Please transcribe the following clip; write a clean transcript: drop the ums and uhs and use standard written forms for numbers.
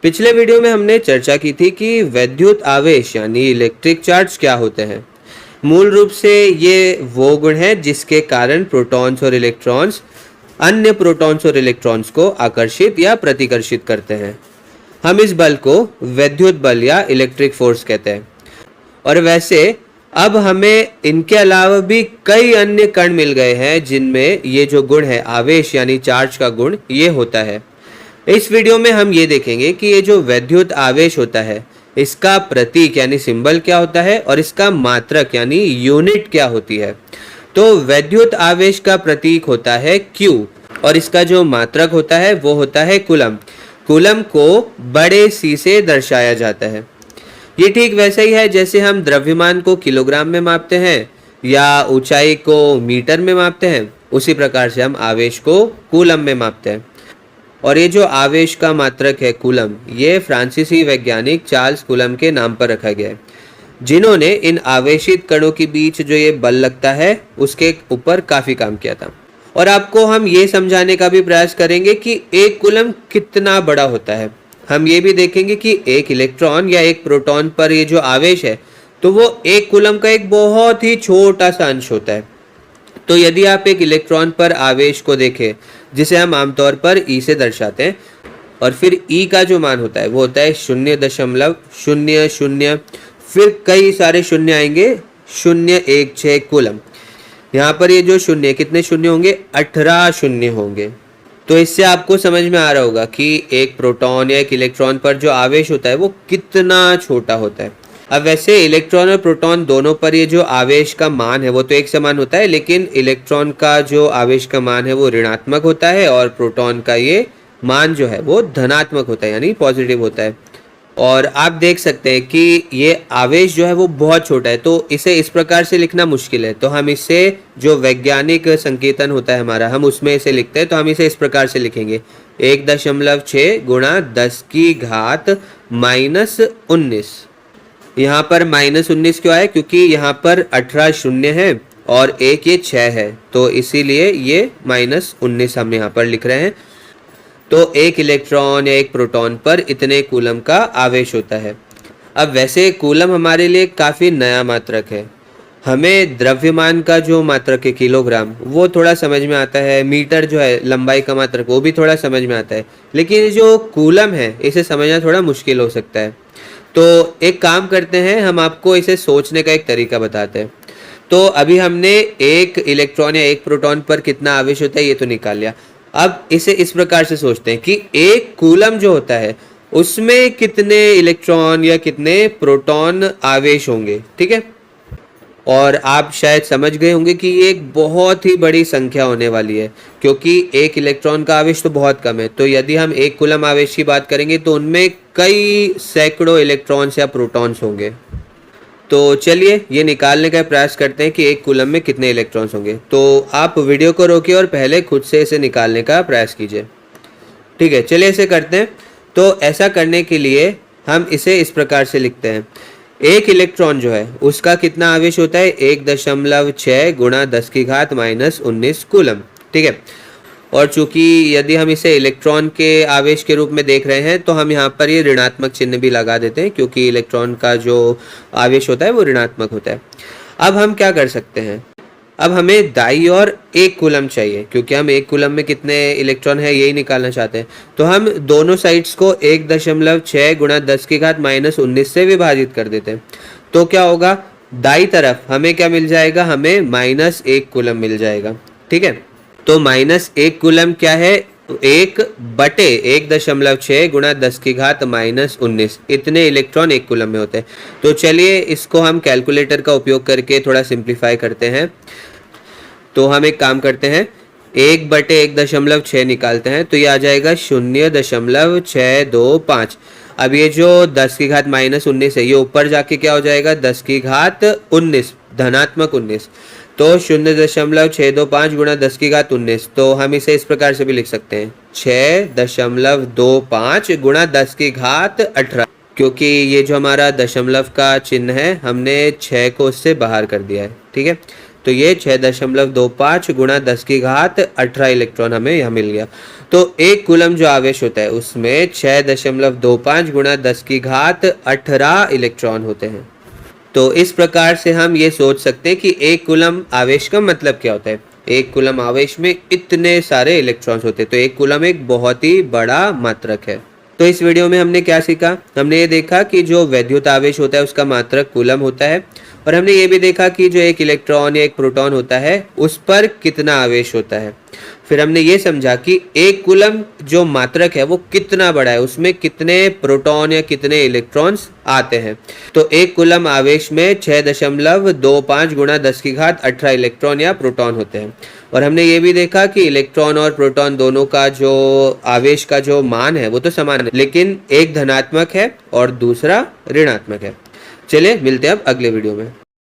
पिछले वीडियो में हमने चर्चा की थी कि वैद्युत आवेश यानी इलेक्ट्रिक चार्ज क्या होते हैं। मूल रूप से ये वो गुण है जिसके कारण प्रोटॉन्स और इलेक्ट्रॉन्स अन्य प्रोटॉन्स और इलेक्ट्रॉन्स को आकर्षित या प्रतिकर्षित करते हैं। हम इस बल को वैद्युत बल या इलेक्ट्रिक फोर्स कहते हैं। और वैसे अब हमें इनके अलावा भी कई अन्य कण मिल गए हैं जिनमें ये जो गुण है आवेश यानी चार्ज का गुण ये होता है। इस वीडियो में हम ये देखेंगे कि ये जो वैद्युत आवेश होता है इसका प्रतीक यानी सिंबल क्या होता है और इसका मात्रक यानी यूनिट क्या होती है। तो वैद्युत आवेश का प्रतीक होता है Q और इसका जो मात्रक होता है वो होता है कूलम। कूलम को बड़े C से दर्शाया जाता है। ये ठीक वैसा ही है जैसे हम द्रव्यमान को किलोग्राम में मापते हैं या ऊंचाई को मीटर में मापते हैं, उसी प्रकार से हम आवेश को कूलम में मापते हैं। और ये जो आवेश का मात्रक है कूलम, ये फ्रांसीसी वैज्ञानिक चार्ल्स कूलम के नाम पर रखा गया है, जिन्होंने इन आवेशित कणों के बीच जो ये बल लगता है उसके ऊपर काफ़ी काम किया था। और आपको हम ये समझाने का भी प्रयास करेंगे कि एक कूलम कितना बड़ा होता है। हम ये भी देखेंगे कि एक इलेक्ट्रॉन या एक प्रोटॉन पर ये जो आवेश है तो वो एक कूलम का एक बहुत ही छोटा सा अंश होता है। तो यदि आप एक इलेक्ट्रॉन पर आवेश को देखें, जिसे हम आमतौर पर ई से दर्शाते हैं, और फिर ई का जो मान होता है वो होता है 0.00, फिर कई सारे शून्य आएंगे 016 कूलम। यहाँ पर ये जो शून्य कितने शून्य होंगे, 18 शून्य होंगे। तो इससे आपको समझ में आ रहा होगा कि एक प्रोटॉन या एक इलेक्ट्रॉन पर जो आवेश होता है वो कितना छोटा होता है। अब वैसे इलेक्ट्रॉन और प्रोटॉन दोनों पर ये जो आवेश का मान है वो तो एक समान होता है, लेकिन इलेक्ट्रॉन का जो आवेश का मान है वो ऋणात्मक होता है और प्रोटॉन का ये मान जो है वो धनात्मक होता है यानी पॉजिटिव होता है। और आप देख सकते हैं कि ये आवेश जो है वो बहुत छोटा है, तो इसे इस प्रकार से लिखना मुश्किल है। तो हम इसे जो वैज्ञानिक संकेतन होता है हमारा, हम उसमें इसे लिखते हैं। तो हम इसे इस प्रकार से लिखेंगे 1.6 गुणा 10 की घात -19। यहाँ पर -19 क्यों आया, क्योंकि यहाँ पर 18 शून्य है और एक ये 6 है, तो इसीलिए ये -19 हम यहाँ पर लिख रहे हैं। तो एक इलेक्ट्रॉन या एक प्रोटॉन पर इतने कूलम का आवेश होता है। अब वैसे कूलम हमारे लिए काफ़ी नया मात्रक है। हमें द्रव्यमान का जो मात्रक है किलोग्राम वो थोड़ा समझ में आता है, मीटर जो है लंबाई का मात्रक वो भी थोड़ा समझ में आता है, लेकिन जो कूलम है इसे समझना थोड़ा मुश्किल हो सकता है। तो एक काम करते हैं, हम आपको इसे सोचने का एक तरीका बताते हैं। तो अभी हमने एक इलेक्ट्रॉन या एक प्रोटॉन पर कितना आवेश होता है ये तो निकाल लिया। अब इसे इस प्रकार से सोचते हैं कि एक कूलम जो होता है उसमें कितने इलेक्ट्रॉन या कितने प्रोटॉन आवेश होंगे, ठीक है। और आप शायद समझ गए होंगे कि ये एक बहुत ही बड़ी संख्या होने वाली है, क्योंकि एक इलेक्ट्रॉन का आवेश तो बहुत कम है। तो यदि हम एक कूलम आवेश की बात करेंगे तो उनमें कई सैकड़ों इलेक्ट्रॉन्स या प्रोटॉन्स होंगे। तो चलिए ये निकालने का प्रयास करते हैं कि एक कूलम में कितने इलेक्ट्रॉन्स होंगे। तो आप वीडियो को रोकिए और पहले खुद से इसे निकालने का प्रयास कीजिए, ठीक है। चलिए इसे करते हैं। तो ऐसा करने के लिए हम इसे इस प्रकार से लिखते हैं, एक इलेक्ट्रॉन जो है उसका कितना आवेश होता है, 1.6 गुणा 10 की घात -19 कूलम, ठीक है। और चूंकि यदि हम इसे इलेक्ट्रॉन के आवेश के रूप में देख रहे हैं तो हम यहाँ पर ये ऋणात्मक चिन्ह भी लगा देते हैं, क्योंकि इलेक्ट्रॉन का जो आवेश होता है वो ऋणात्मक होता है। अब हम क्या कर सकते हैं, अब हमें दाईं ओर एक कूलम चाहिए, क्योंकि हम एक कूलम में कितने इलेक्ट्रॉन है यही निकालना चाहते हैं। तो हम दोनों साइड्स को 1.6 गुणा 10 की घात -19 से विभाजित कर देते हैं। तो क्या होगा, दाईं तरफ हमें क्या मिल जाएगा, हमें -1 कूलम मिल जाएगा, ठीक है। तो -1 कूलम क्या है, 1/1.6 गुणा 10 की घात -19, इतने इलेक्ट्रॉन एक कूलम में होते हैं। तो चलिए इसको हम कैलकुलेटर का उपयोग करके थोड़ा सिंप्लीफाई करते हैं। तो हम एक काम करते हैं, 1/1.6 निकालते हैं तो ये आ जाएगा 0.625। अब ये जो 10 की घात -19 है ये ऊपर जाके क्या हो जाएगा, 10 की घात 19 धनात्मक 19। तो 0.625 गुणा 10 की घात 19। तो हम इसे इस प्रकार से भी लिख सकते हैं 6.25 गुणा 10 की घात 18, क्योंकि ये जो हमारा दशमलव का चिन्ह है हमने 6 को उससे बाहर कर दिया है, ठीक है। तो ये 6.25 गुणा 10 की घात 18 इलेक्ट्रॉन हमें यहाँ मिल गया। तो 1 कूलम जो आवेश होता है उसमें 6.25 गुणा 10 की घात 18 इलेक्ट्रॉन होते हैं। तो इस प्रकार से हम ये सोच सकते हैं कि 1 कूलम आवेश का मतलब क्या होता है। 1 कूलम आवेश में इतने सारे इलेक्ट्रॉन्स होते हैं, तो 1 कूलम एक बहुत ही बड़ा मात्रक है। तो इस वीडियो में हमने क्या सीखा? हमने ये देखा कि जो वैद्युत आवेश होता है उसका मात्रक कूलम होता है, और हमने ये भी देखा कि जो एक इलेक्ट्रॉन या एक प्रोटॉन होता है उस पर कितना आवेश होता है। फिर हमने ये समझा कि 1 कूलम जो मात्रक है वो कितना बड़ा है, उसमें कितने प्रोटॉन या कितने इलेक्ट्रॉन्स आते हैं। तो 1 कूलम आवेश में 6.25 गुणा 10 की घात 18 इलेक्ट्रॉन या प्रोटॉन होते हैं। और हमने ये भी देखा कि इलेक्ट्रॉन और प्रोटॉन दोनों का जो आवेश का जो मान है वो तो समान है, लेकिन एक धनात्मक है और दूसरा ऋणात्मक है। चलिए मिलते हैं अब अगले वीडियो में।